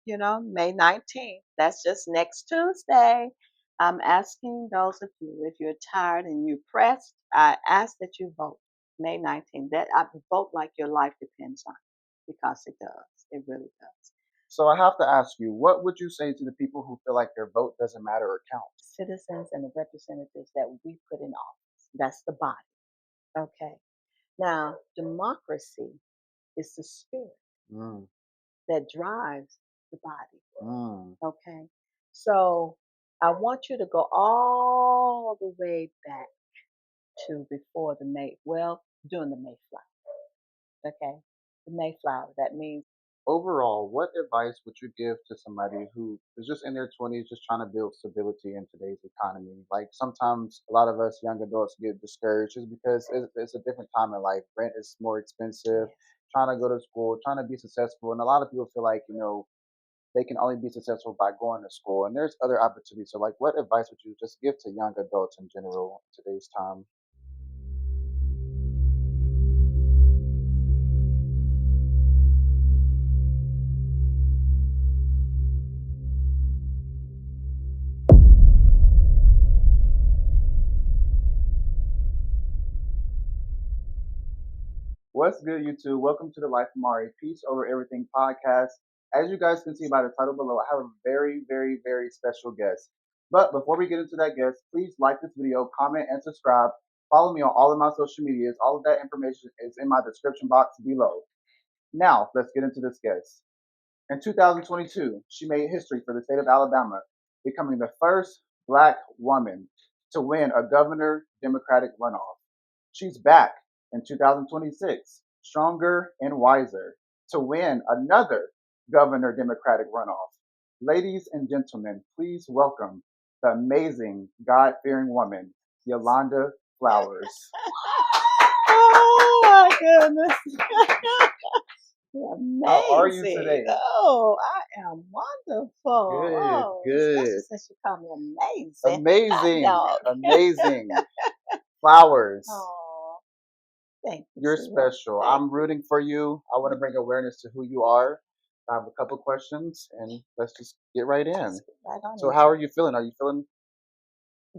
May 19th. That's just next Tuesday. I'm asking those of you, if you're tired and you're pressed, I ask that you vote May 19th. That I vote like your life depends on it, because it does. It really does. So I have to ask you, what would you say to the people who feel like their vote doesn't matter or count? Citizens and the representatives that we put in office. That's the body. Okay. Now, democracy is the spirit Mm, that drives the body. mm. Okay. So I want you to go all the way back to before the during the Mayflower. Okay. The Mayflower, that means, Overall, what advice would you give to somebody who is just in their 20s, just trying to build stability in today's economy? Like sometimes a lot of us young adults get discouraged just because it's a different time in life. Rent is more expensive, yes. trying to go to school, trying to be successful. And a lot of people feel like, they can only be successful by going to school. And there's other opportunities. So, like, what advice would you just give to young adults in general in today's time? What's good, YouTube? Welcome to the Life of Mari Peace Over Everything podcast. As you guys can see by the title below, I have a very, very, very special guest. But before we get into that guest, please like this video, comment, and subscribe. Follow me on all of my social medias. All of that information is in my description box below. Now, let's get into this guest. In 2022, she made history for the state of Alabama, becoming the first Black woman to win a governor Democratic runoff. She's back in 2026, stronger and wiser, to win another governor Democratic runoff. Ladies and gentlemen, please welcome the amazing, God fearing woman, Yolanda Flowers. Oh my goodness. You're How are you amazing. today? Oh, I am wonderful. Good, Oh, especially good. since you call me amazing. Hot Amazing, dog. amazing. Flowers, Oh, thank you, you're sweetheart. special. Thank I'm you. rooting for you. I want to bring awareness to who you are. I have a couple questions, and let's just get right in. Let's get right on So, how into are you feeling? Are you feeling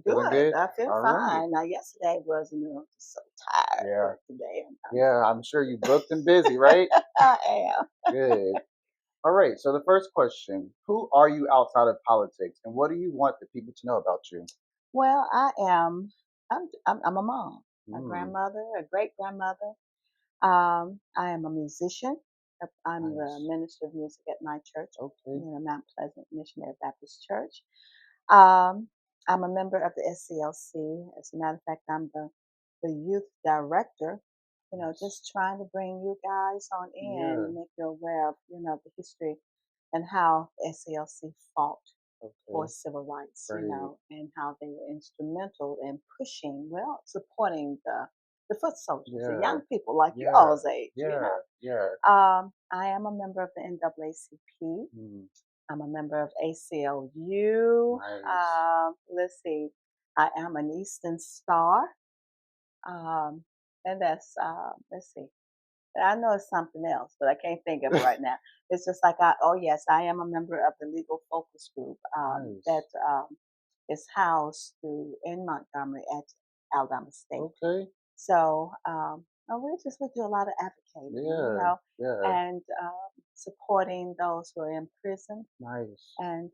good. good? I feel All right. fine. Now, yesterday was, just so tired, Yeah, but today I'm yeah. I'm sure you booked and busy, right? I am. Good. All right. So, the first question: who are you outside of politics, and what do you want the people to know about you? Well, I am. I'm a mom, a Mm, grandmother, a great grandmother. I am a musician. I'm the nice. minister of music at my church, Okay. Mount Pleasant Missionary Baptist Church. Um, I'm a member of the SCLC. As a matter of fact, I'm the youth director. Nice. Just trying to bring you guys on in Yeah. and make you aware of the history and how SCLC fought for Okay. civil rights, Great. and how they were instrumental in pushing, supporting the foot soldiers, the Yeah. young people like Yeah. y'all's age. Yeah. Yeah. I am a member of the NAACP. Mm, I'm a member of ACLU. nice. Let's see, I am an Eastern Star. Um, and that's, let's see, I know it's something else, but I can't think of it right now. It's just like oh yes, I am a member of the Legal Focus Group that Nice. is housed in Montgomery at Alabama State. Okay. So we do a lot of advocating, Yeah. Yeah. and supporting those who are in prison, Nice. and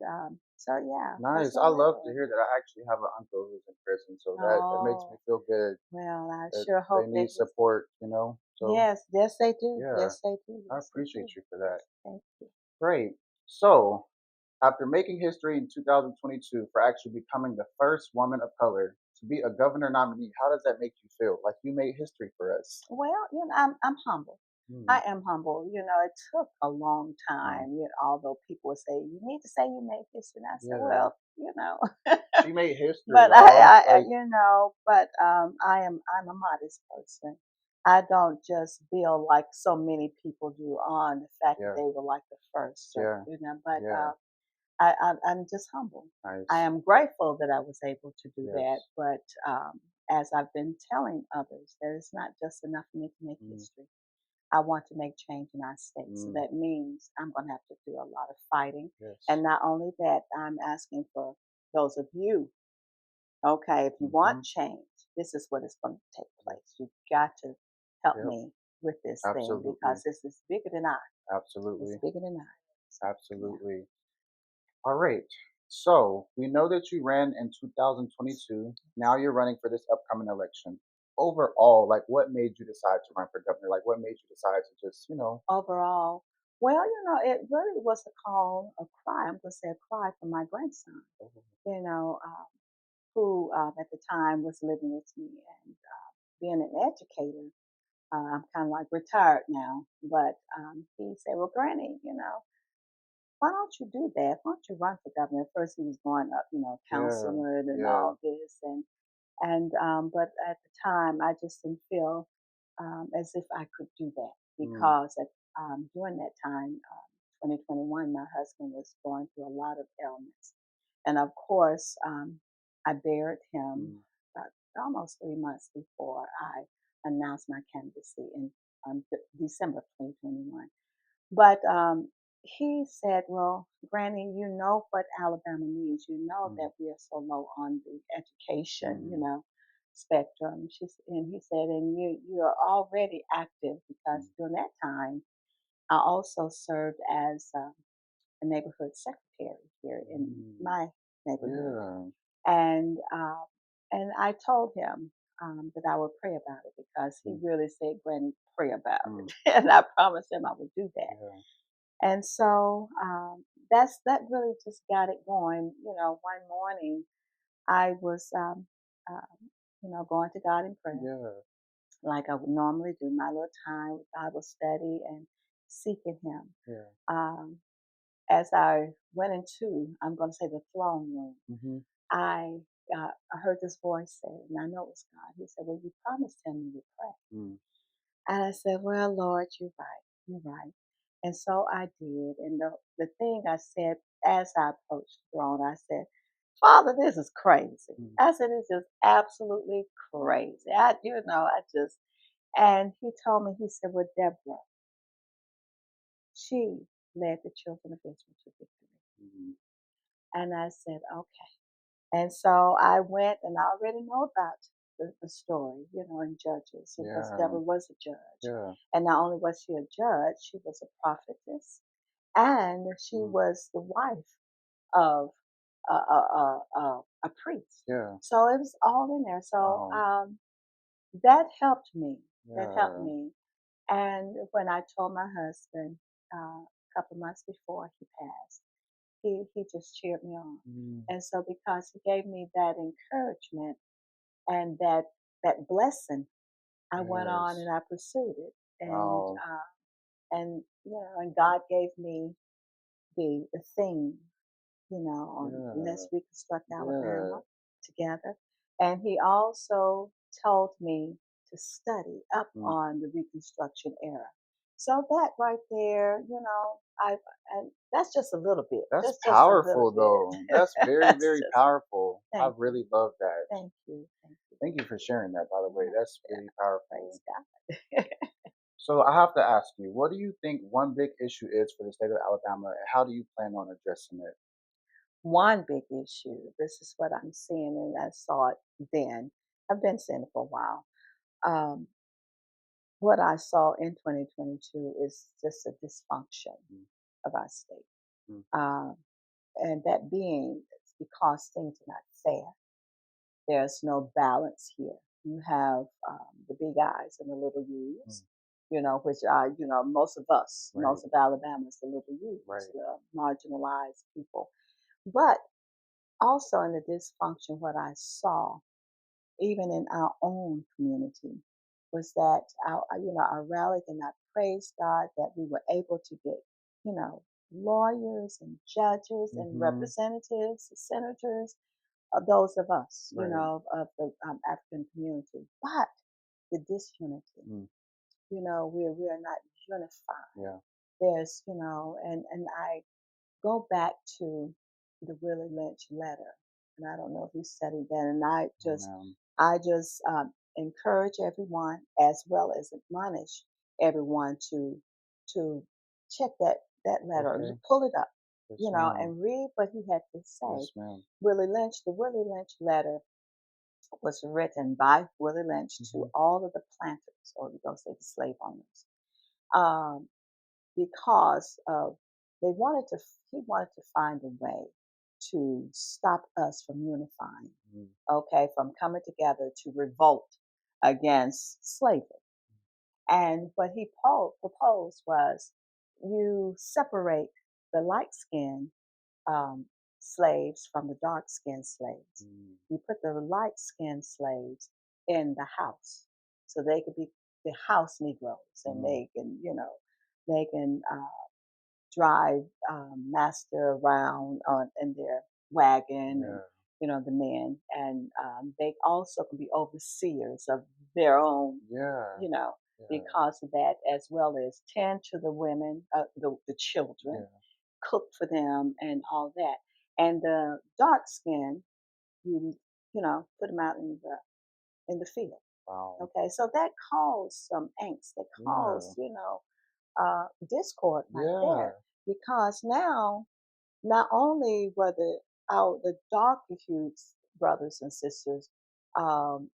so yeah, that's Nice. what I we're love to doing. hear that. I actually have an uncle who's in prison, so that makes me Oh feel good well, I that sure they hope that need he's. support. So Yes, yes they do. yeah, Yes they do. I Yes they appreciate do. you for that. Thank you. Great. So, after making history in 2022 for actually becoming the first woman of color to be a governor nominee, how does that make you feel? Like you made history for us. Well, I'm humble. Hmm. I am humble. It took a long Wow. time. Although people would say you need to say you made history, and I said, Yeah. well, She made history, but y'all. Like, I'm a modest person. I don't just feel like so many people do on the fact that yeah, they were like the first, yeah, but yeah. I'm just humble. I Nice. am grateful that I was able to do that, Yes. but as I've been telling others, that it's not just enough for me to make Mm, history. I want to make change in our state. So Mm. that means I'm going to have to do a lot of fighting. Yes. And not only that, I'm asking for those of you, okay, if you Mm-hmm. want change, this is what is going to take place. You've got to help Yep. me with this thing Absolutely. because this is bigger than I. It's Absolutely. bigger than I. So, yeah. Absolutely. All right. So we know that you ran in 2022. Now you're running for this upcoming election. Overall, like what made you decide to run for governor? Like what made you decide to just, Overall, well, it really was a call, a cry. I'm going to say a cry from my grandson, oh, you know, who at the time was living with me and being an educator. I'm kind of like retired now, but he said, "Well, Granny, why don't you do that? Why don't you run for governor?" At first, he was going up, yeah, councilman and yeah, all this, and but at the time, I just didn't feel as if I could do that mm, because during that time, 2021, my husband was going through a lot of ailments, and of course, I buried him mm, almost 3 months before I announced my candidacy in December of 2021. But he said, "Well, Granny, you know what Alabama needs. You know mm, that we are so low on the education, mm, spectrum." And he said, "And you are already active because mm, during that time, I also served as a neighborhood secretary here in mm, my neighborhood." yeah, And I told him that I would pray about it because he mm, really said, "Granny, pray about mm, it," and I promised him I would do that. yeah, And so that really just got it going. One morning I was, going to God in prayer yeah, like I would normally do, my little time with Bible study and seeking Him. yeah, Um, as I went into, I'm going to say the throne room, mm-hmm, I heard this voice say, and I know it was God. He said, "Well, you promised Him you would pray." mm, And I said, "Well, Lord, you're right. You're right." And so I did. And the thing I said as I approached the throne, I said, "Father, this is crazy." mm, I said, "It's just absolutely crazy." I just, and he told me, he said, "Well, Deborah, she led the children of Israel to victory." mm, And I said, "Okay." And so I went, and I already know about the story, in Judges, because yeah, Deborah was a judge. yeah, And not only was she a judge, she was a prophetess, and she mm, was the wife of a priest. yeah, So it was all in there. So wow, that helped me. That helped yeah, me. And when I told my husband a couple months before he passed, he just cheered me on. mm, And so because he gave me that encouragement and that blessing, I went on yes, and I pursued it. wow, And God gave me the thing, on yeah, Let's Reconstruct yeah, Alabama together. And he also told me to study up mm. on the Reconstruction era. So that right there, I and that's just a little bit. That's That's just a little powerful though. bit. That's very, That's very just powerful. I Thank you, really love that. thank you, thank you. Thank you for sharing that, by the way. Yeah, That's yeah. really Praise powerful. God. So I have to ask you, what do you think one big issue is for the state of Alabama, and how do you plan on addressing it? One big issue. This is what I'm seeing, and I saw it then. I've been seeing it for a while. Um, what I saw in 2022 is just a dysfunction Mm, of our state. mm, Um, and that being it's because things are not fair. There's no balance here. You have the big eyes and the little mm, U's, which are, most of us, right, most of Alabama is the little U's, right. the marginalized people. But also in the dysfunction, what I saw even in our own community, was that I rallied and I praised God that we were able to get, you know, lawyers and judges and Mm-hmm. representatives, senators, those of us, Right. of the African community. But the disunity, Mm, we are not unified. yeah. There's, and I go back to the Willie Lynch letter, and I don't know if you studied that. And Oh, man. I just encourage everyone as well as admonish everyone to check that letter, Okay. pull it up, Yes, and read what he had to say. Yes, ma'am. Willie Lynch, the Willie Lynch letter was written by Willie Lynch to all of the planters, or you go say the slave owners, um, because of they wanted to. He wanted to find a way to stop us from unifying, Mm. okay, from coming together to revolt against slavery. And what he proposed was you separate the light skinned um, slaves from the dark skinned slaves. Mm. You put the light skinned slaves in the house so they could be the house Negroes and they can, they can drive master around in their wagon and Yeah. the men, and they also can be overseers of their own, Yeah. you know Yeah. because of that, as well as tend to the women, the children, Yeah. cook for them and all that. And the dark skin, you put them out in the field. Wow. Okay, so that caused some angst, that caused Yeah. discord right Yeah. there, because now not only were the darker hued brothers and sisters um,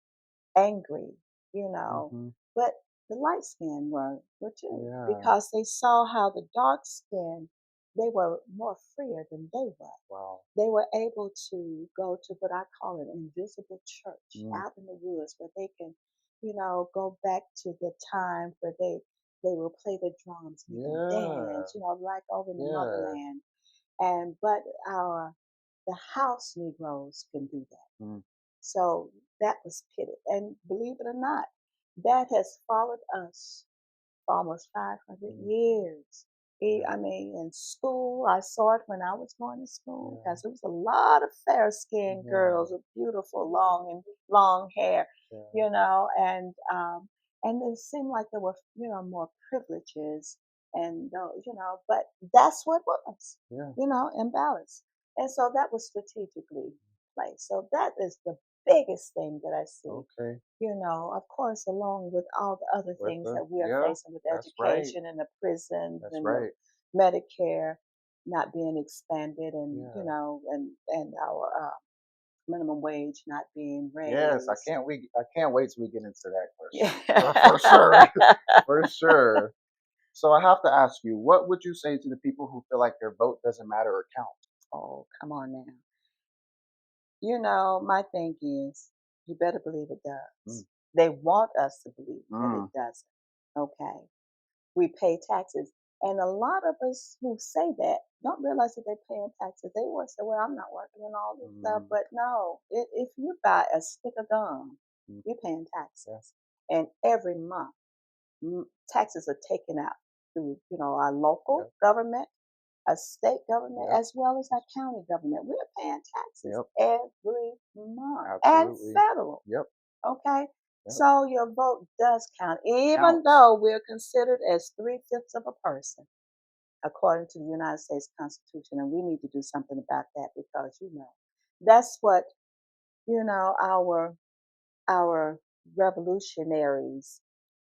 angry, you know, Mm-hmm. but the light skinned were too, Yeah. because they saw how the dark skinned, they were more freer than they were. Wow. They were able to go to what I call an invisible church Mm. out in the woods where they can, go back to the time where they will play the drums, they can Yeah. dance, like over in the Yeah. motherland. And but our the house Negroes can do that. Mm. So that was pitted. And believe it or not, that has followed us for almost 500 Mm. years. Yeah. I mean, in school, I saw it when I was going to school, Yeah. because there was a lot of fair skinned Yeah. girls with beautiful long hair, Yeah. and it seemed like there were, more privileges, and but that's what was, Yeah. imbalanced. And so that was strategically placed. So that is the biggest thing that I see, Okay. of course, along with all the other With things the that we are yeah. facing with That's right. education and the prisons That's and the right. Medicare not being expanded, and Yeah. and our minimum wage not being Yes. raised. I can't wait till we get into that Yeah. question. For sure. For sure. So I have to ask you, what would you say to the people who feel like their vote doesn't matter or count? Oh, come on now. My thing is, you better believe it Mm. does. They want us to believe that it Mm. doesn't. Okay. We pay taxes. And a lot of us who say that don't realize that they're paying taxes. They want to say, well, I'm not working and all this stuff. Mm. But no, if you buy a stick of gum, Mm. you're paying Yeah. taxes. And every month, taxes are taken out through, our local Yep. government, a state government, Yep. as well as our county government. We're paying taxes Yep. every month, and Absolutely. federal. Yep. Okay. Yep. So your vote does count, even Counts. though we're considered as 3/5 of a person, according to the United States Constitution. And we need to do something about that, because, that's what, our revolutionaries,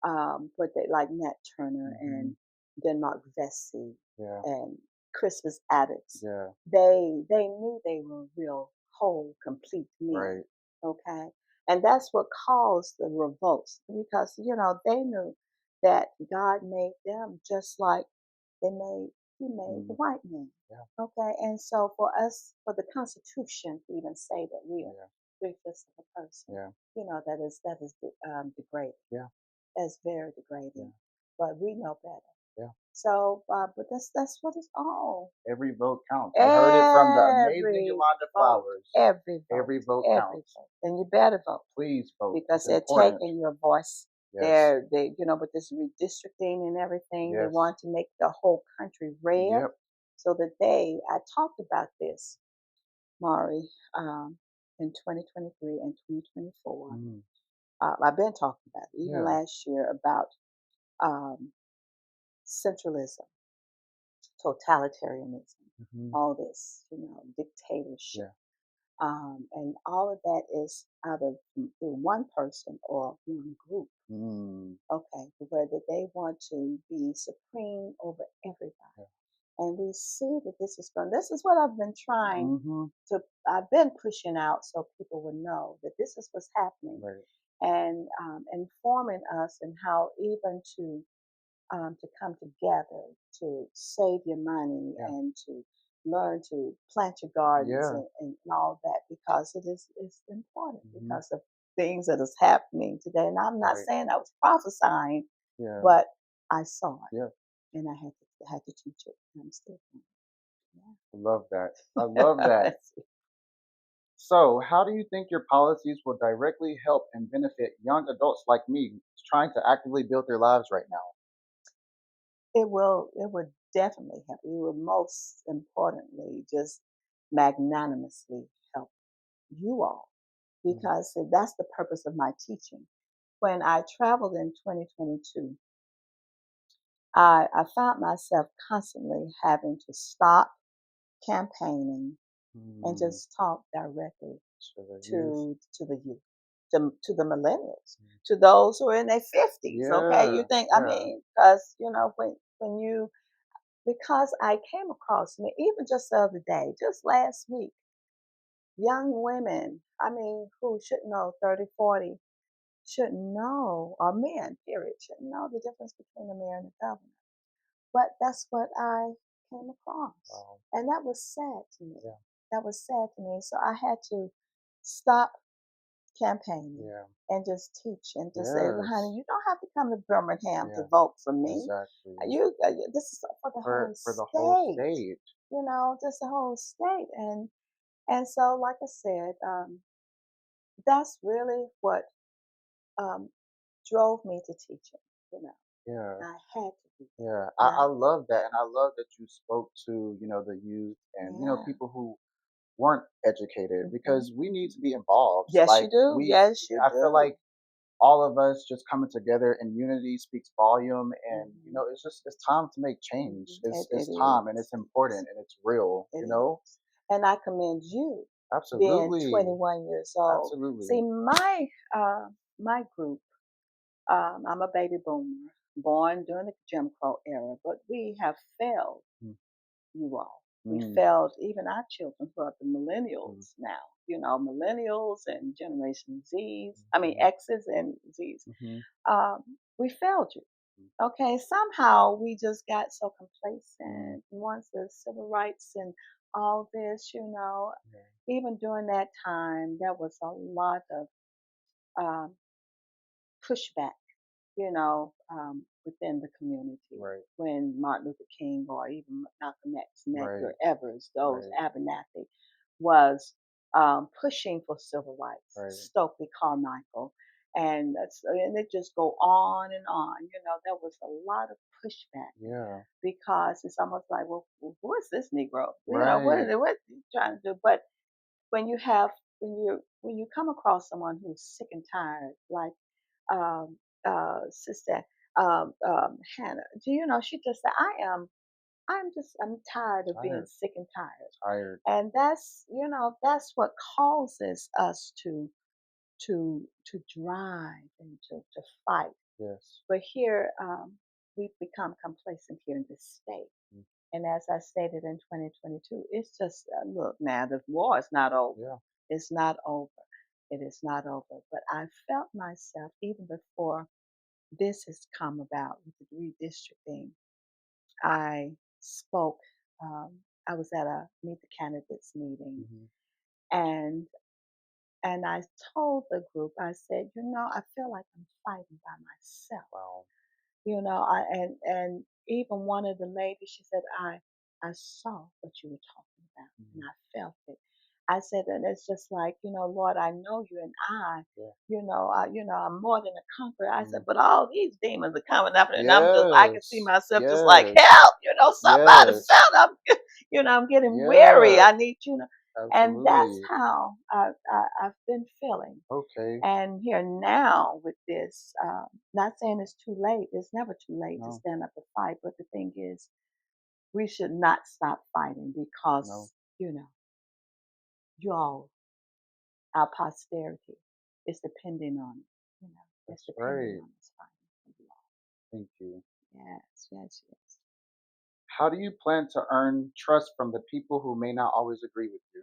but they like Nat Turner Mm-hmm. and Denmark Vesey Yeah. and Crispus Attucks. Yeah. They knew they were real whole, complete men. Right. Okay, and that's what caused the revolts, because they knew that God made them just like He made the Mm. white man. Yeah. Okay, and so for the Constitution to even say that we are Yeah. 3/5 of a person, Yeah. that is degrading. Yeah. That's very Yeah. degrading. But we know better. Yeah. So, but that's what it's all. Every vote counts. You heard it from the amazing Every Yolanda vote, Flowers. every vote, Every vote every counts. vote, and you better vote, Please vote. because It's they're important. taking your voice. Yes. With this redistricting and everything, they Yes. want to make the whole country red, Yep. so that I talked about this, Mari, in 2023 and 2024. Mm. I've been talking about it, even Yeah. last year, about um, centralism, totalitarianism, Mm-hmm. all this, dictatorship. Yeah. And all of that is either through one person or one group. Mm. Okay, whether they want to be supreme over everybody. Yeah. And we see that this is going. This is what I've been trying Mm-hmm. to. I've been pushing out so people would know that this is what's happening, Right. and informing us and how even to come together to save your money Yeah. and to learn to plant your gardens Yeah. and all that because it is it's important Mm-hmm. because of things that is happening today. And I'm not Right. saying I was prophesying, Yeah. but I saw it Yeah. and I had to teach it. And I'm still doing I love that. I it. love that. Yeah. So, how do you think your policies will directly help and benefit young adults like me trying to actively build their lives right now? It would definitely help. It would most importantly just magnanimously help you all Mm. because that's the purpose of my teaching. When I traveled in 2022, I found myself constantly having to stop campaigning and Mm. just talk directly So the youth. to the youth, to the millennials, Mm. to those who are in their 50s. Okay, you Yeah. think I Yeah. mean because when you because I came across me even just the other day, just last week, young women, I mean, who should know 30, 40, should know, or men, period, should know the difference between a mayor and a governor. But that's what I came across. Wow. And that was sad to me. Yeah. That was sad to me. So I had to stop campaigning Yeah. and just teach and just say, well, honey, Yes. you don't have to come to Birmingham to Yeah. vote for me. Exactly. This is for the whole For the whole state, state. just the whole state. And so, like I said, that's really what um, drove me to teaching. You know, Yeah. I had to do Yeah. that. I love that, and I love that you spoke to the youth and Yeah. people who weren't educated Hmm. because we need to be involved. Yes, you Like do. we, Yes, you I feel do. like all of us just coming together in unity speaks volume, and Hmm. it's time to make Hmm. change. It It's time, and is. it's It is. important, and it's real. It is. And I commend you being Absolutely, 21 years old. See, absolutely. my group. I'm a baby boomer, born during the Jim Crow era, but we have failed Mm, you all. We mm, failed even our children who are the mm, millennials now. Millennials and Generation Zs. I mean mm, X's and Z's. mhm, We failed you. mm. Okay, somehow we just got so Mm, complacent. Once the civil rights and all this, yeah, even during that time, there was a lot of um, pushback within the community right, when Martin Luther King or even Malcolm X, right, Medgar Evers, those right, Abernathy, was pushing for civil rights, right. Stokely Carmichael, and it just go on and on. There was a lot of pushback Yeah, because it's almost like, well, who is this Negro? What right. is it? What are you trying to do? But when you have when you come across someone who's sick and tired, like um, Sister Hannah. Do you know? She just said, I'm tired of being Tired, sick and tired." tired. And that's what causes us to drive and to fight. Yes. But here, we've become complacent here in this state. Mm, And as I stated in 2022, it's just look now the war is not over. yeah. It's not over. It is not over. But I felt myself even before this has come about with the redistricting. I spoke. I was at a meet the candidates meeting, Hmm. and I told the group. I said, I feel like I'm fighting by myself. Wow. And even one of the ladies, she said, I saw what you were talking about, and Hmm. I felt it. I said, and it's just like, Lord, I know you, and Yeah. I'm more than a conqueror. I said, Mm. but all these demons are coming up, and I can see Yes. myself just like, Yes. help, somebody Yes. felt I'm getting weary. Yeah. I need and that's Absolutely. how I've been feeling. Okay. And here now with this, not saying it's too late. It's never too late to No. stand up and fight. But the thing is, we should not stop fighting No. because, you all our posterity is depending on it. You know, it's That's depending right. on this final law. Thank you. Yes, yes, yes. How do you plan to earn trust from the people who may not always agree with you?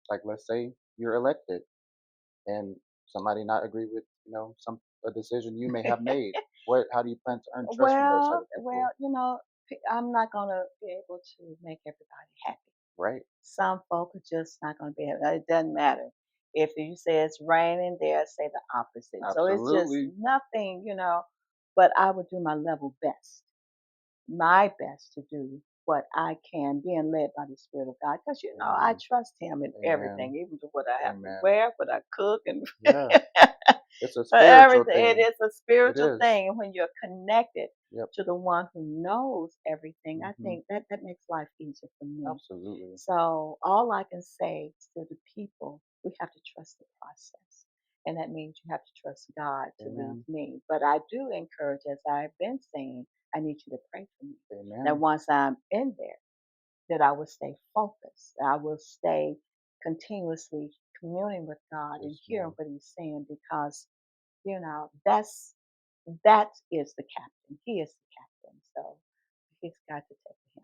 Like, let's say you're elected and somebody not agree with, some a decision you may have made. How do you plan to earn trust from those type Well, of people? well, I'm not gonna be able to make everybody happy. Right. Some folk are just not gonna be able. It doesn't matter if you say it's raining, they'll say the opposite. So it's just Absolutely. nothing. But I would do my level best, my best to do what I can, being led by the Spirit of God, because I Amen. trust Him in Amen. everything, even to what I have to Amen. wear, what I cook, and Yeah. It's a spiritual everything. It thing. is a It spiritual is. thing, and when you're connected Yep. to the one who knows everything, I Hmm. think that makes life easier for me. Absolutely. So all I can say to the people, we have to trust the process. And that means you have to trust God to lead Amen. me. But I do encourage, as I've been saying, I need you to pray for me. That Amen. once I'm in there, that I will stay focused. I will stay continuously communing with God and Yes, hearing ma'am. what He's saying, because that is the captain. He is the captain. So he's got to take him.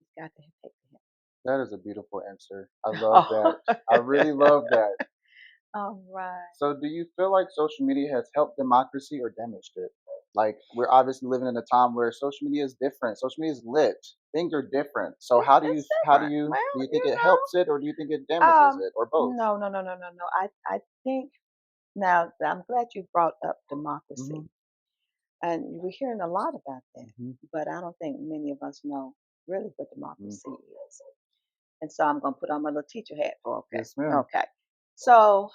He's got to take him. That is a beautiful answer. I love that. Oh. I really love that. All right. So, do you feel like social media has helped democracy or damaged it? Like, we're obviously living in a time where social media is different. Social media is lit. Things are different. So, It's different. do Well, you think it helps it or do you think it damages it or both? no, no, no, no, no, no. I think now I'm glad you brought up Hmm. democracy, and we're hearing a lot about that, Hmm. but I don't think many of us know really what Hmm. democracy is. And so I'm gonna put on my little teacher hat for okay, Yes, ma'am. okay. So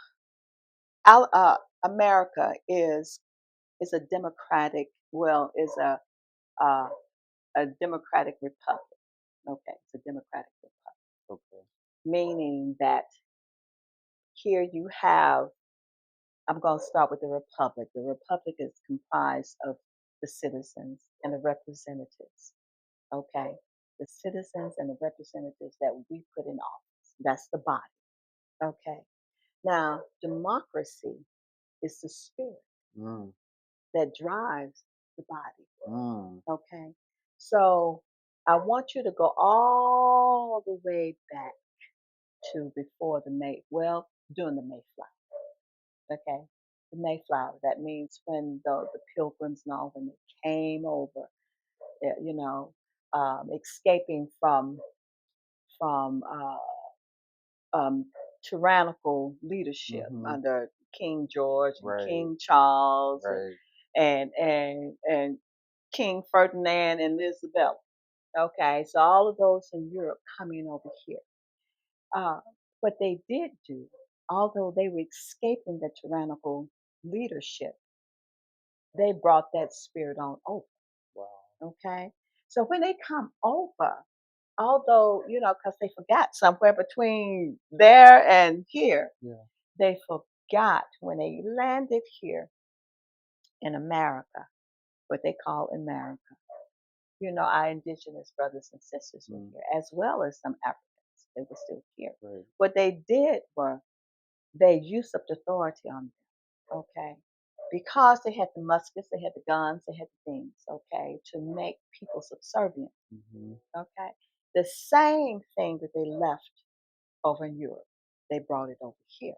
America is a democratic, well, is uh, a democratic republic. Okay, it's a democratic republic, Okay. meaning that here you have. I'm going to start with the republic. The republic is comprised of the citizens and the representatives. Okay, the citizens and the representatives that we put in office. That's the body. Okay. Now, democracy is the spirit Mm. that drives the body. Mm. Okay. So I want you to go all the way back to before during the Mayflower. Okay. The Mayflower. That means when the pilgrims and all, when they came over, escaping from tyrannical leadership Hmm. under King George and Right. King Charles Right. and King Ferdinand and Isabella. Okay, so all of those in Europe coming over here. Uh, what they did do, although they were escaping the tyrannical leadership, they brought that spirit on over. Wow. Okay, so when they come over, although because they forgot somewhere between there and here, Yeah. they forgot when they landed here in America, what they call America. Our indigenous brothers and sisters were Mm. here, as well as some Africans. They were still here. Right. What they did were they usurped authority on them, okay? Because they had the muskets, they had the guns, they had the things, okay, to make people subservient, Hmm. okay? The same thing that they left over in Europe, they brought it over here.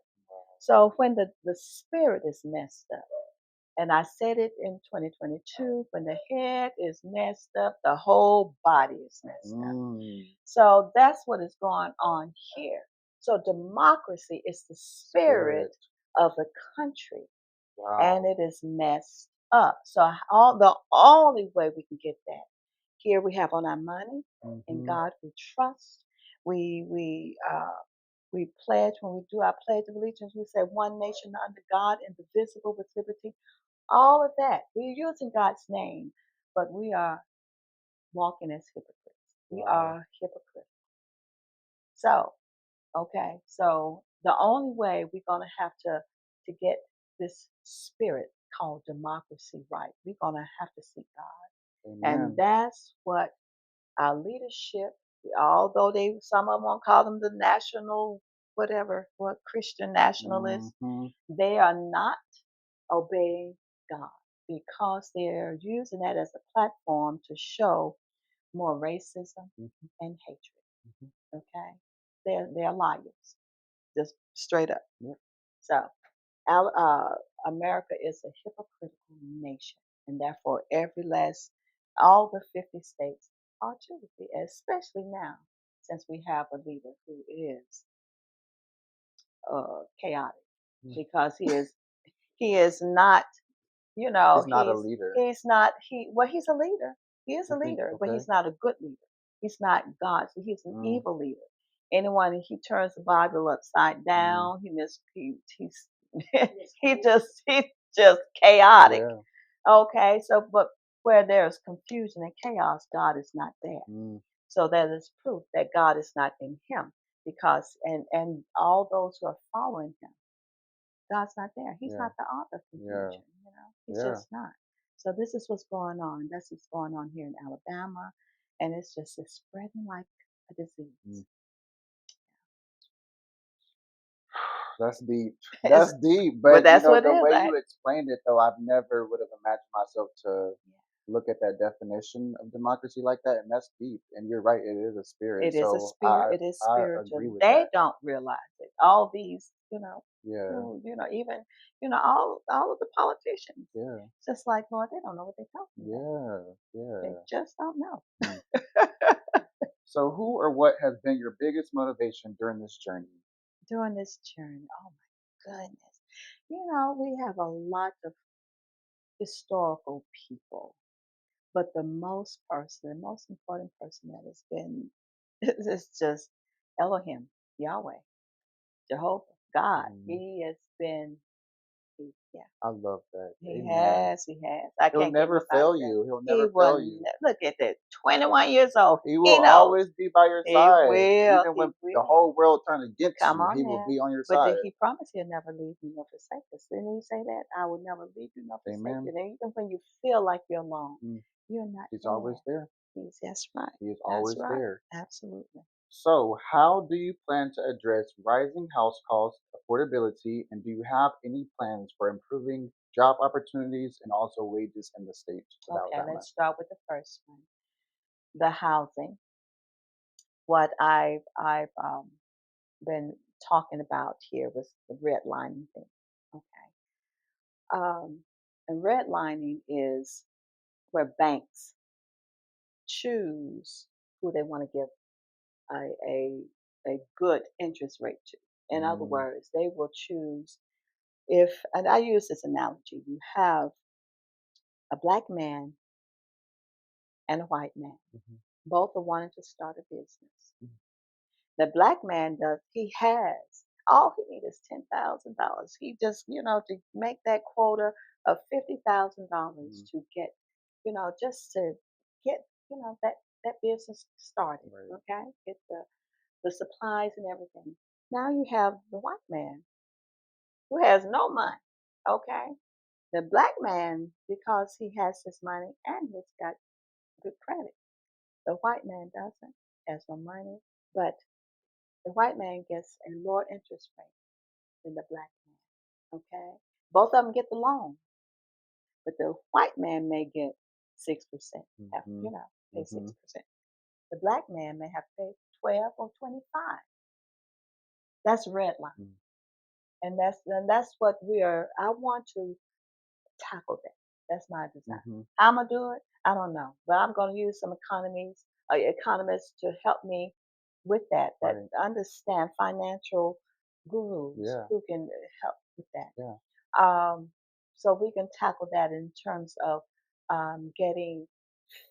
So when the spirit is messed up, and I said it in 2022, when the head is messed up, the whole body is messed up. Mm. So that's what is going on here. So democracy is the spirit Spirit. of the country, and Wow. it is messed up. So the only way we can get that, here we have on our money. In Hmm. God we trust. We pledge when we do our pledge of allegiance. We say one nation under God, indivisible, with liberty. All of that. We're using God's name, but we are walking as hypocrites. We Wow. are hypocrites. So, okay, so the only way we're gonna have to get this spirit called democracy right, we're gonna have to seek God, and Amen. that's what our leadership, although some of them won't call them the national whatever, what Christian nationalists, Mm-hmm. they are not obeying God because they're using that as a platform to show more racism Mm-hmm. and hatred. Mm-hmm. Okay, they're liars, just straight up. Yep. So, Al- uh, America is a hypocritical nation, and therefore every last, all the 50 states are to be, especially now since we have a leader who is chaotic because he is not, He's not a leader. he's not he's a leader. He is You a think? leader, but Okay. he's not a good leader. He's not God. So he's an Mm, evil leader. Anyone he turns the Bible upside mm, down. He's he's just chaotic. yeah. Okay, so but where there's confusion and chaos, God is not there. Mm, So that is proof that God is not in him because and all those who are following him, God's not there. He's yeah. not the author of Yeah. confusion, He's Yeah. just not. So this is what's going on. That's what's going on here in Alabama. And it's spreading like a Mm. disease. That's deep. It's, That's deep. but But that's what it the is. way you explained it, though, I've never would have imagined myself to Yeah. look at that definition of democracy like that, and that's deep. And you're right, it is a spirit. It is a So spirit. It is I spiritual. agree with They that. don't realize it. All these, Yeah. even, all of the politicians. Yeah. Just like Lord, they don't know what they're talking about. Yeah. They Yeah. just don't know. Mm. So, who or what has been your biggest motivation during this journey? During this journey, oh my goodness. We have a lot of historical people, but the most important person that has been is just Elohim, Yahweh, Jehovah, God. Mm, He has been, yeah, I love that. he Amen. has, he has. I He'll can't get never beside fail that. you. He'll He never will fail you. look at that. 21 years old. He will He knows. always be by your He side. will. Even He when the will. whole world turns against Come you, on he will now. be on your But did side. he promise he'll never leave you nor forsake us? Didn't he say that? I will never leave you nor forsake you. Amen. And even when you feel like you're alone, Mm. you're not He's always there. there. That's right. He is That's always right. there. Absolutely. So, how do you plan to address rising house costs, affordability, and do you have any plans for improving job opportunities and also wages in the state of Okay, Alabama? let's start with the first one. The housing. What I've been talking about here was the redlining thing. Okay. And redlining is where banks choose who they want to give a, a, a good interest rate to. In other Mm, words, they will choose if, and I use this analogy, you have a black man and a white man. mhm, Both are wanting to start a business. mhm, The black man he has, all he needs is $10,000. He just, to make that quota of $50,000 mhm. to get, just to get, that business started, Right. okay? Get the supplies and everything. Now you have the white man who has no money, okay? The black man, because he has his money and he's got good credit. The white man doesn't, has no money, but the white man gets a lower interest rate than the black man, okay? Both of them get the loan, but the white man may get 6%, have, Mhm, pay mhm, 6%. The black man may have to pay 12 or 25. That's redlining. mhm, And that's what I want to tackle that. That's my design. mhm. How I'm gonna do it, I don't know. But I'm gonna use some economists to help me with that Right. understand financial gurus Yeah. who can help with that. Yeah. So we can tackle that in terms of getting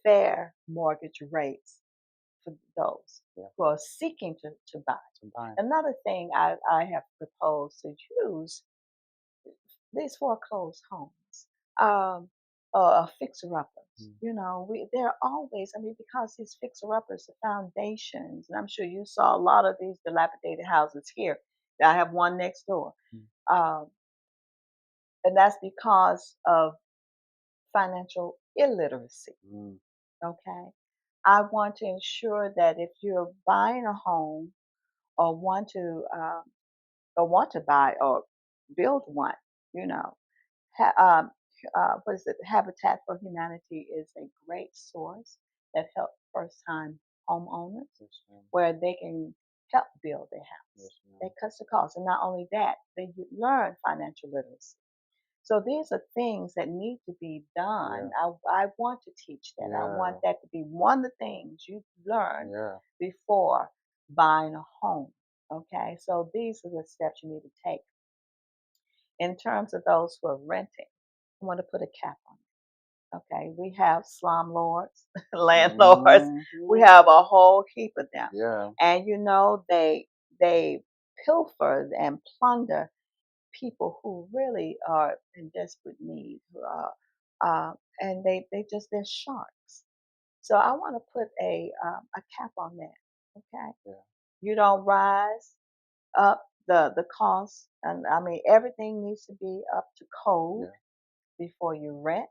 fair mortgage rates for those Yeah. who are seeking to buy. Sometimes. Another thing I have proposed to use these foreclosed homes, um, fixer uppers. Mm, They're always, I mean, because these fixer uppers, the foundations, and I'm sure you saw a lot of these dilapidated houses here. I have one next door. mm, Um, and that's because of financial illiteracy. mm, Okay. I want to ensure that if you're buying a home or want to or want to buy or build one, you know. What is it? Habitat for Humanity is a great source that helps first-time homeowners Yes, ma'am. where they can help build their Yes, house. ma'am. That cuts the cost, and not only that, they learn financial literacy. So these are things that need to be done. Yeah. I want to teach that. I want Yeah. that to be one of the things you learn Yeah. before buying a home. Okay, so these are the steps you need to take. In terms of those who are renting, I want to put a cap on it. Okay, we have slum lords, landlords. We Hmm. have a whole heap of them, Yeah. and they pilfer and plunder people who really are in desperate need, and they're sharks. So I want to put a cap on that. Okay, Yeah. you don't rise up the cost, and I mean everything needs to be up to code Yeah. before you rent.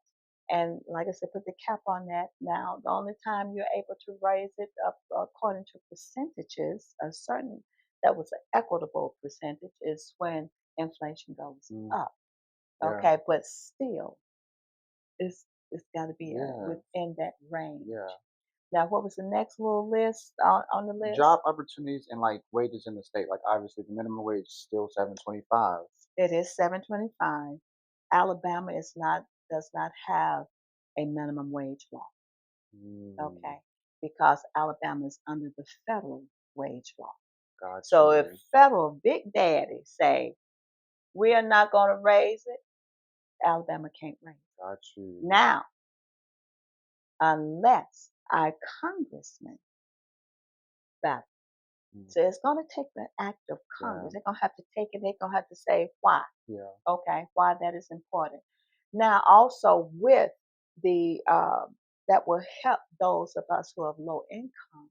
And like I said, put the cap on that. Now, the only time you're able to raise it up according to percentages, a certain that was an equitable percentage, is when inflation goes Mm. up. Yeah. Okay, but still, it's got to be Yeah. within that range. Yeah. Now, what was the next little list on the list? Job opportunities and like wages in the state. Like obviously the minimum wage is still 7.25. It is 725. Alabama does not have a minimum wage law. Mm, Okay, because Alabama is under the federal wage law. got So if you. federal big daddy say we are not going to raise it, Alabama can't raise it. Got you. Now, unless our congressman battle. Mm, So it's going to take the act of yeah. Congress. They're going to have to take it. They're going to have to say why. Yeah. Okay, why that is important. Now, also with the that will help those of us who have low income.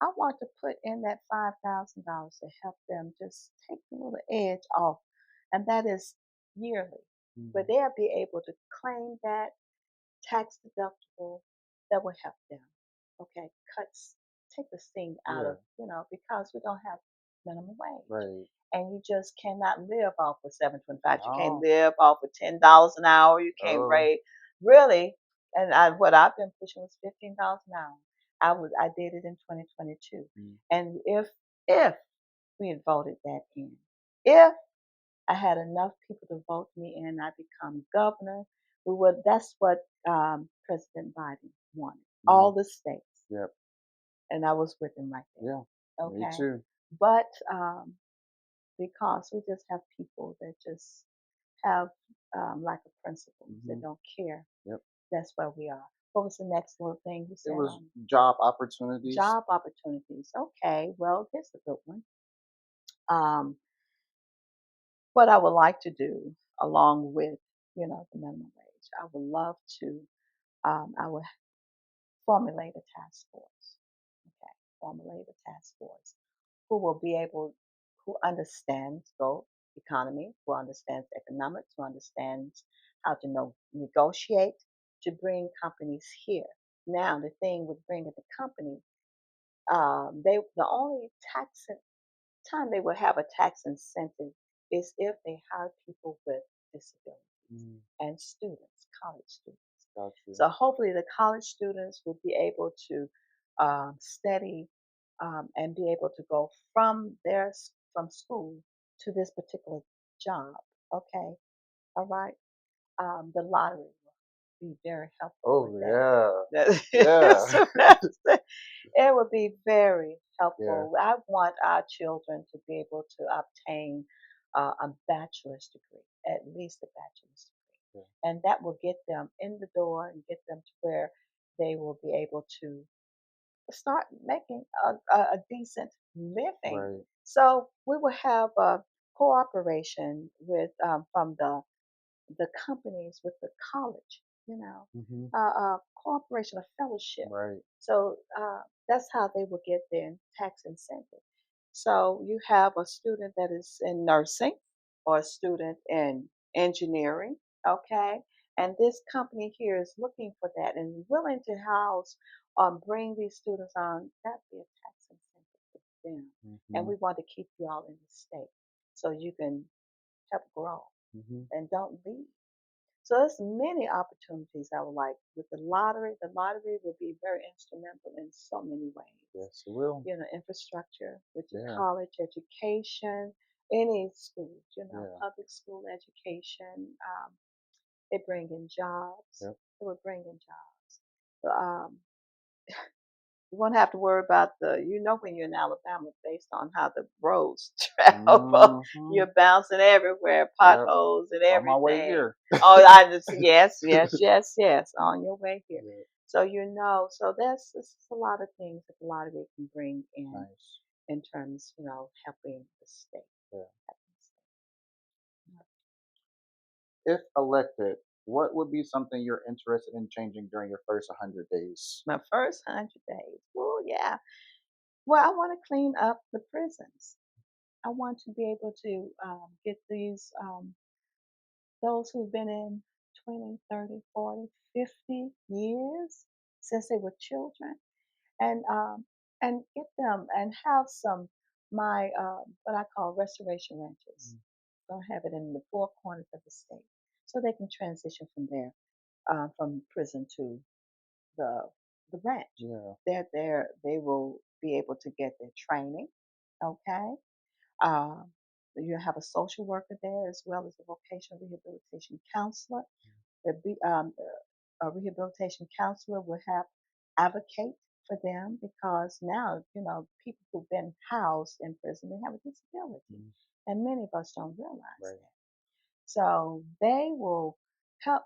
I want to put in that $5,000 to help them just take the little edge off, and that is yearly, where Hmm. they'll be able to claim that tax deductible that will help them. Okay, cuts take the sting out Yeah. of because we don't have minimum wage, Right. and you just cannot live off of 7.25. You can't No. live off of $10 an hour. You can't Oh. rate really. And what I've been pushing was $15 an hour. I did it in 2022, Mm, and if we had voted that in, if I had enough people to vote me in, I become governor. We would. That's what President Biden wanted. mm, All the states, yep. and I was with him right Yeah. there. Me Okay, too. but because we just have people that just have lack of principles, that Hmm. don't care. Yep. That's where we are. What was the next little thing you It said was on job opportunities. job opportunities? Okay, well, here's a good one. Um, what I would like to do, along with the minimum wage, I would love to. I would formulate a task force. Okay, formulate a task force who will be able, who understands both economy, who understands economics, who understands how to negotiate to bring companies here. Now, the thing with bringing the company, the only time they will have a tax incentive is if they hire people with disabilities Mm, and students, college students. got you. So hopefully the college students will be able to study and be able to go from school to this particular job. Okay, all right. The lottery will be very helpful with Oh yeah. Yeah. that. It would be very Yeah. helpful. I want our children to be able to obtain a bachelor's degree, at least a bachelor's Yeah. degree. And that will get them in the door and get them to where they will be able to start making a decent living. Right. So we will have a cooperation with from the companies with the college, Hmm. cooperation, a fellowship. Right. So that's how they will get their tax incentive. So you have a student that is in nursing or a student in engineering, okay? And this company here is looking for that and willing to house bring these students on. That'd be a tax incentive for them. And Hmm. we want to keep you all in the state. so you can help grow Hmm. and don't leave. So there's many opportunities I would like with the lottery. The lottery will be very instrumental in so many ways. Yes, it will. Infrastructure with your Yeah, college education, any schools, yeah, public school education. They bring in jobs. yep. It would bring in jobs. So, you won't have to worry about when you're in Alabama, based on how the roads travel, Hmm. you're bouncing everywhere, Yep. potholes and On my way everything. here. Oh, I just, yes, yes, yes, yes, on your way here. Yeah, So, so there's a lot of things that a lot of it can bring nice. in terms, helping the state. Yeah. Helping the state. If elected, what would be something you're interested in changing during your first 100 days? My first 100 days. Oh, yeah. Well, I want to clean up the prisons. I want to be able to get those who've been in 20, 30, 40, 50 years since they were children, and get them and have some my what I call restoration ranches. Mm. Gonna have it in the four corners of the state, so they can transition from there, from prison to the the ranch. Yeah. They're there. They will be able to get their training. Okay. Uh, you have a social worker there as well as a vocational rehabilitation counselor. A rehabilitation counselor will have advocate for them because now, people who've been housed in prison, they have a disability. Mm. And many of us don't realize Right. that. So they will help,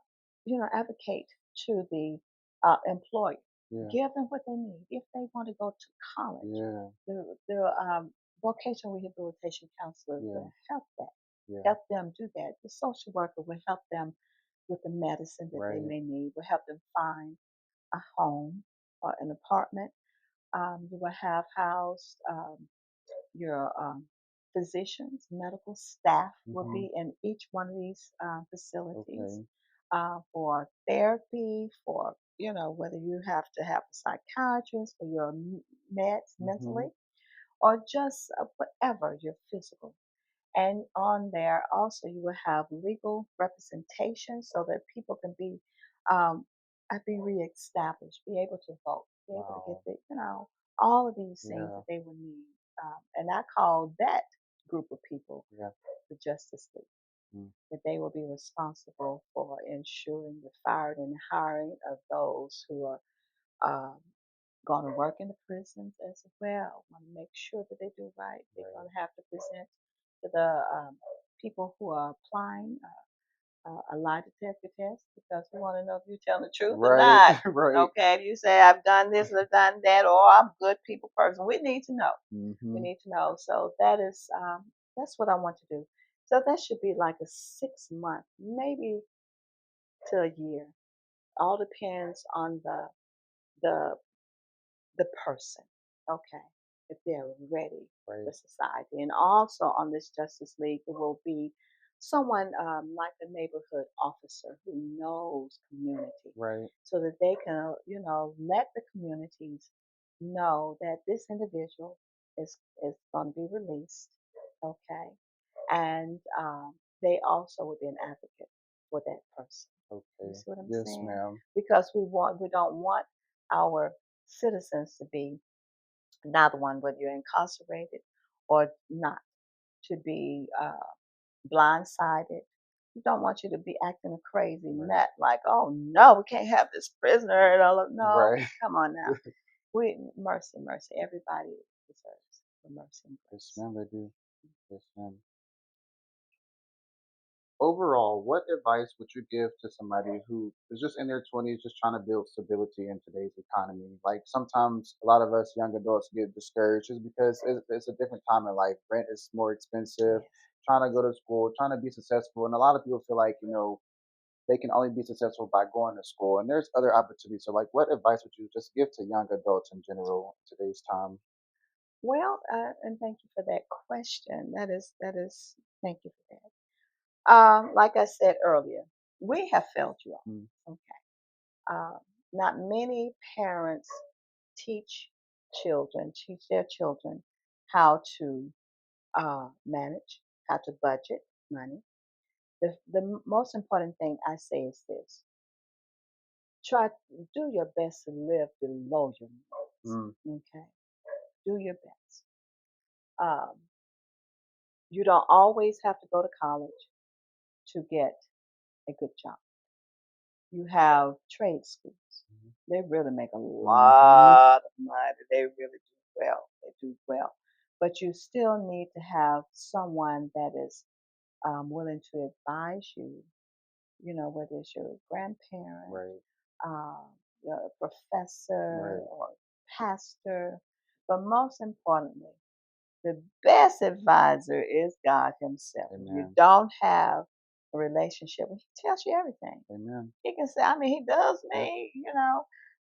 advocate to the employer, Yeah. give them what they need. If they want to go to college, Yeah. the vocational rehabilitation counselor Yeah. will help that, Yeah. help them do that. The social worker will help them with the medicine that they Right. may need, will help them find a home or an apartment. You will have housed your physicians, medical staff will Hmm. be in each one of these facilities Okay. for therapy, for whether you have to have a psychiatrist for your meds Hmm. mentally, or just whatever your physical. And on there also you will have legal representation so that people can um, be reestablished, be able to vote, be able to get Wow. all of these things Yeah. that they would need. And I call that group of people Yeah. the Justice League. Mm. That they will be responsible for ensuring the firing and hiring of those who are um, going to work in the prisons as well. Want to make sure that they do right. They're Right. going to have to present to the people who are applying a lie detector test because we want to know if you're telling the truth or Right. not. Right. Okay, if you say I've done this or done that, or I'm a good people person, we need to know. We Hmm. need to know. So that's what I want to do. So that should be like a 6 month, maybe to a year. All depends on the the person, okay, if they're ready for Right. society. And also on this Justice League, it will be someone like a neighborhood officer who knows community Right. so that they can, let the communities know that this individual is going to be released, okay, and they also would be an advocate for that person. You Okay. see what I'm Yes, saying? ma'am. Because we don't want our citizens to be another one, whether you're incarcerated or not, to be blindsided. We don't want you to be acting a crazy Right. nut, like, oh no, we can't have this prisoner. And all of, no, Right. come on now. We mercy, mercy. Everybody deserves the mercy and Yes, grace. ma'am. They do. Yes, ma'am. Overall, what advice would you give to somebody who is just in their 20s, just trying to build stability in today's economy? Like sometimes a lot of us young adults get discouraged just because it's a different time in life. Rent is more expensive, Yes. trying to go to school, trying to be successful. And a lot of people feel like, they can only be successful by going to school. And there's other opportunities. So, like, what advice would you just give to young adults in general in today's time? Well, and thank you for that question. That is. Thank you for that. Like I said earlier, we have failed you all. Mm. Okay. Um, Not many parents teach their children how to manage. how to budget money. The most important thing I say is this: try do your best to live below your Mm, means. Okay, do your best. Um, you don't always have to go to college to get a good job. You have trade schools. They really make a mm-hmm. lot of money. They really do well. They do well. But you still need to have someone that is willing to advise you, whether it's your grandparent, Right. um, a professor, Right. or pastor. But most importantly, the best advisor is God Himself. If you Amen. don't have a relationship, He tells you everything. Amen. He can say, I mean, He does Yep. me.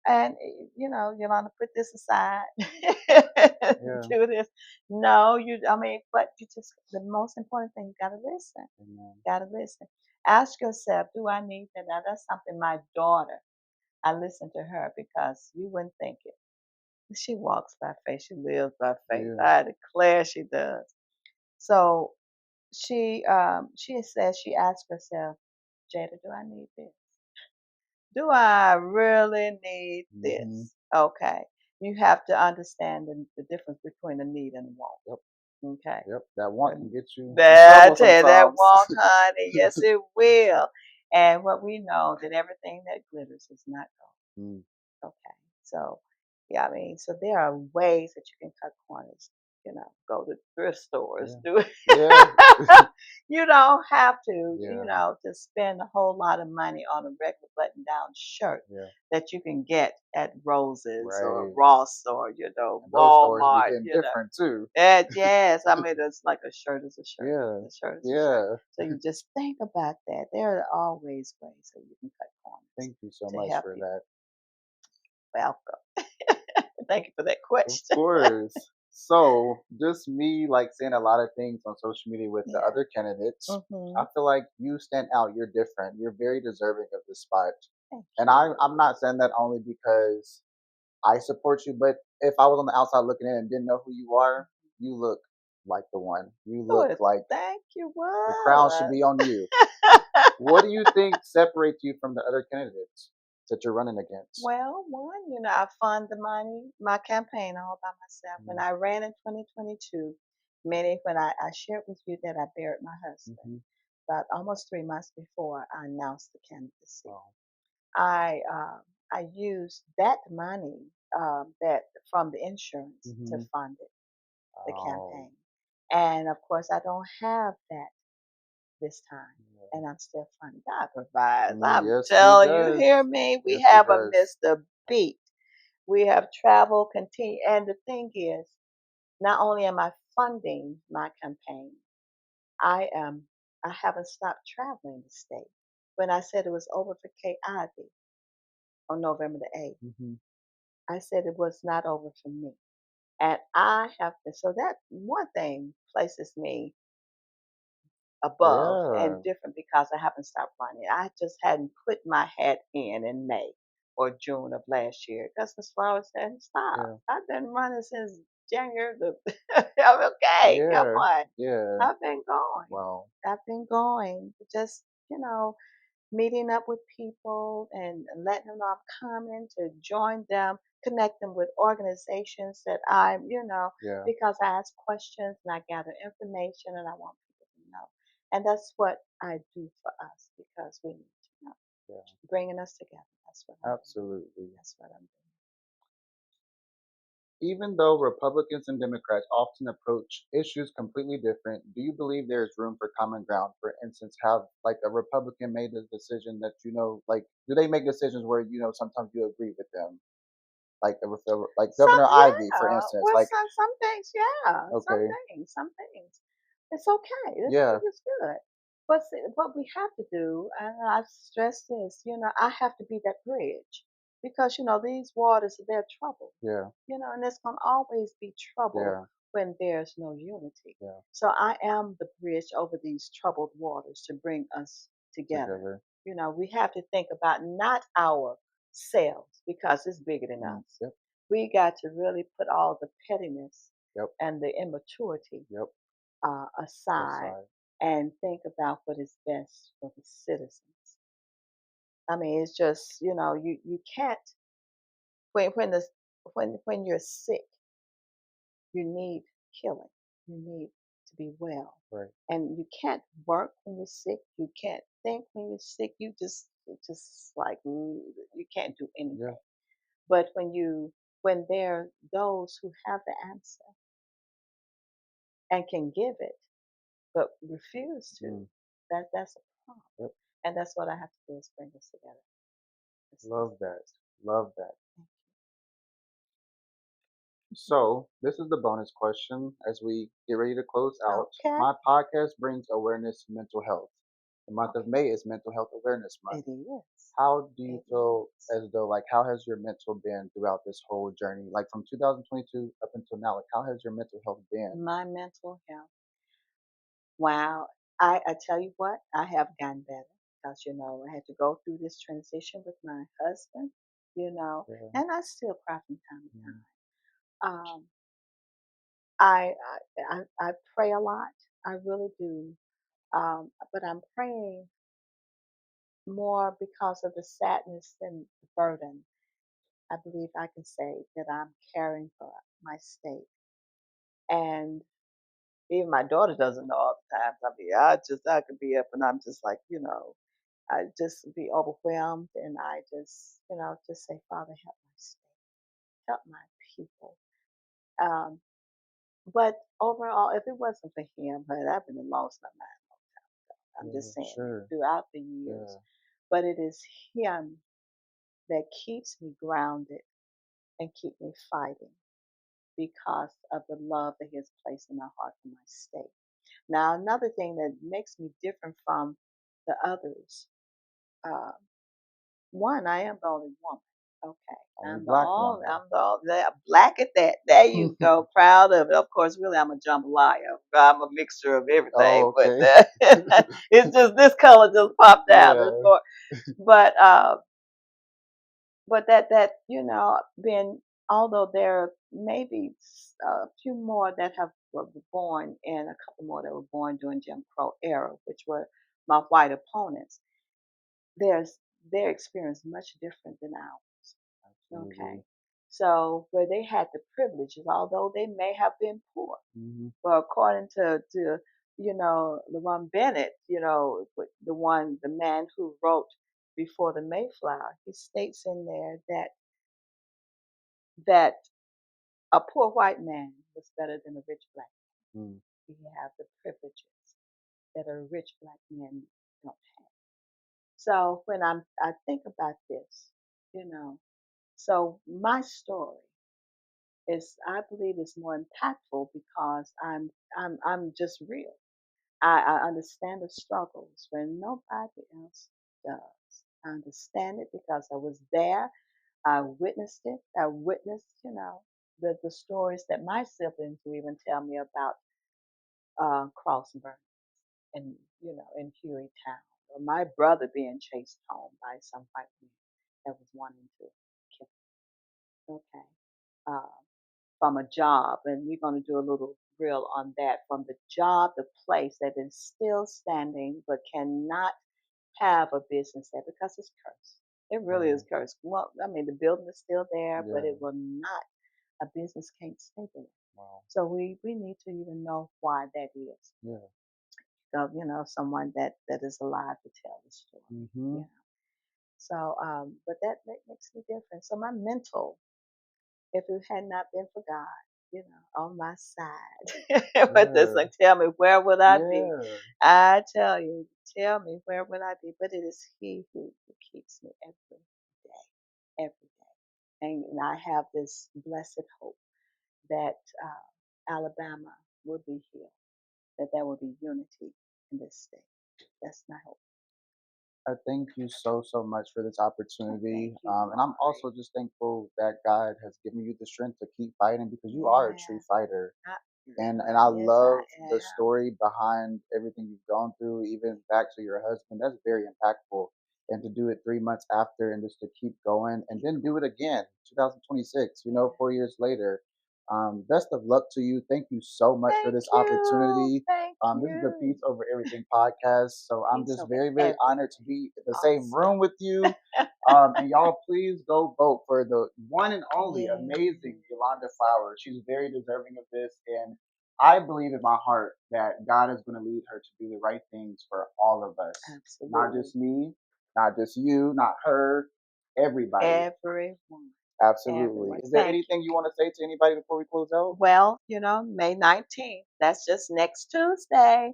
And, Yolanda, put this aside, Yeah. do this. No, I mean, but the most important thing, you got to listen. Amen. Got to listen. Ask yourself, do I need that? Now, that's something my daughter, I listen to her because you wouldn't think it. She walks by faith. She lives by faith. Yeah. I declare she does. So she says she asks herself, Jada, do I need this? Do I really need Mm-hmm. this? Okay. You have to understand the difference between a need and a Yep. want. Okay. Yep. That want And can get you in that trouble that sometimes. want, honey, yes it will. And what we know that everything that glitters is not gold. Mm, Okay. So, yeah, I mean, so there are ways that you can cut corners. Go to thrift stores, yeah. do it. Yeah. You don't have to, Yeah. to spend a whole lot of money on a regular button down shirt Yeah. that you can get at Rose's or Right. Ross or, And those stores be Walmart, hitting different too. Yes, I mean, it's like a shirt is a shirt. Yeah. A shirt is a shirt. Yeah. So you just think about that. There are always ways that you can cut corners Thank you so to much help for you. that. Welcome. Thank you for that Of question. course. So, just me like saying a lot of things on social media with the Yeah. other candidates, I Mhm. feel like you stand out. You're different. You're very deserving of this spot. Thank And I'm you. not saying that only because I support you, but if I was on the outside looking in and didn't know who you are, you look like the one. You look Good. like Thank you. the crown should What? be on you. What do you think separates you from the other candidates that you're running against? Well, one, I fund the money, my campaign all by myself. When Mm-hmm. I ran in 2022, meaning when I shared with you that I buried my husband, Mm-hmm. about almost 3 months before I announced the candidacy, Oh. I I used that money that from the insurance to Mm-hmm. fund it, the Oh. campaign. And of course, I don't have that this time. Yeah. And I'm still funding. God provides. I'm Yes, he telling you, does. hear me? We Yes, he haven't does. missed a beat. We have traveled, continue. And the thing is, not only am I funding my campaign, I am I haven't stopped traveling the state. When I said it was over for Kate Ivy on November the 8th, Mm-hmm. I said it was not over for me. And I have to, so that one thing places me above and Yeah. different because I haven't stopped running. I just hadn't put my hat in May or June of last year because the flowers hadn't stopped. Yeah. I've been running since January. I'm okay. Come Yeah. on. Yeah. I've been going. Wow. I've been going. Just, meeting up with people and letting them know I'm coming to join them, connect them with organizations that Yeah. because I ask questions and I gather information and I want people to know. And that's what I do for us because we need to know. Yeah. Bringing us together. That's what I'm doing. Absolutely. That's what I'm Even though Republicans and Democrats often approach issues completely different, do you believe there is room for common ground? For instance, have like a Republican made a decision that like do they make decisions where sometimes you agree with them? Like with like Governor Ivy, for instance. Well, Like some things, yeah, okay, some things. It's okay. yeah, It's good. But see, what we have to do, and I've stressed this, I have to be that bridge because these waters they're troubled, yeah, and there's gonna always be trouble yeah, when there's no unity. yeah, So I am the bridge over these troubled waters to bring us together. together. We have to think about not ourselves because it's bigger than Mm, us. yep, We got to really put all the pettiness yep, and the immaturity yep, aside Aside. and think about what is best for the citizens. I mean, it's just you can't when the when you're sick, you need healing. You need to be well, Right. and you can't work when you're sick. You can't think when you're sick. You just like you can't do Yeah. anything. But when there are those who have the answer and can give it, but refuse to, Mm. that's a problem. Yep. And that's what I have to do is bring us together. Love that. Love that. Thank So, this is the bonus question as we get ready to close you. out. Okay. My podcast brings awareness to mental health. The month of Okay. May is Mental Health Awareness Month. It is. How do you It feel is. as though, like, how has your mental been throughout this whole journey? Like, from 2022 up until now, like, how has your mental health been? My mental health. Wow. I tell you what, I have gotten better because, I had to go through this transition with my husband, Yeah. and I still cry from time to Mm. time. I pray a lot. I really do. But I'm praying more because of the sadness and the burden. I believe I can say that I'm caring for my state. And even my daughter doesn't know all the times. I could be up and I'm just like, I just be overwhelmed and I just say, Father, help my state, help my people. Um, but overall, if it wasn't for him, but I've been lost my mind. I'm Yeah, just saying sure. throughout the years. Yeah. But it is him that keeps me grounded and keep me fighting because of the love that he has placed in my heart for my state. Now, another thing that makes me different from the others, uh, one, I am the only woman. Okay, Only black woman. I'm the only black at that. There you go, proud of it. Of course, really, I'm a jambalaya. I'm a mixture of everything, Oh, but okay. it's just this color just popped out. Yeah. But that being although there may be a few more that were born and a couple more that were born during Jim Crow era, which were my white opponents, there's their experience much different than ours. Okay, Absolutely. so where they had the privileges, although they may have been poor, Hmm. but according to LaRon Bennett, the man who wrote Before the Mayflower, he states in there that a poor white man was better than a rich black Mm. man. He had the privileges that a rich black man don't have. So when I think about this, you know, so my story is I believe is more impactful because I'm just real. I understand the struggles when nobody else does. I understand it because I was there. I witnessed it. I witnessed, the stories that my siblings would even tell me about cross burns in, in Huey Town, or my brother being chased home by some white man that was wanting to kill him. Okay. Uh, from a job, and we're going to do a little reel on that. From the job, the place that is still standing but cannot have a business there because it's cursed. It really is Wow. cursed. Well, I mean, the building is still there, but Yeah. it will not. A business can't stay there. Wow. So we need to even know why that is. Yeah. So someone that is alive to tell the story. Hmm. Yeah. So, but that makes me different. So my mental, if it had not been for God, on my side, but this Yeah. like, tell me where would I be? Yeah. I tell you, tell me where would I be? But it is He who keeps me every day, and I have this blessed hope that Alabama will be healed, that there will be unity in this state. That's my hope. I thank you so, so much for this Oh, thank opportunity. you, And I'm Mari. also just thankful that God has given you the strength to keep fighting because you are a true Yes, fighter. I, And I yes, I love the am. story behind everything you've gone through, even back to your husband. That's very impactful. And to do it 3 months after and just to keep going and Keep then do going. it again, 2026, Yeah, 4 years later. Best of luck to you. Thank you so much for Thank this you. opportunity. Thank This is the Peace you. Over Everything podcast. So I'm Peace just over very, very everything. honored to be in the same Awesome. room with you. And y'all, please go vote for the one and only Yeah, amazing Yolanda Flowers. She's very deserving of this. And I believe in my heart that God is going to lead her to do the right things for all of us. Not absolutely. just me, not just you, not her, everybody. Everyone. Absolutely. Everyone. Is there Thank you. anything you want to say to anybody before we close out? Well, May 19th, that's just next Tuesday.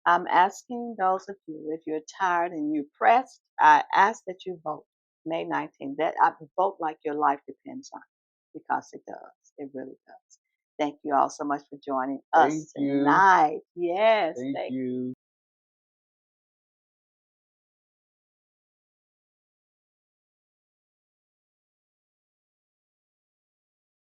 I'm asking those of you, if you're tired and you're pressed, I ask that you vote May 19th. That I vote like your life depends on it, because it does. It really does. Thank you all so much for joining Thank us you. tonight. Yes, Thank thank you.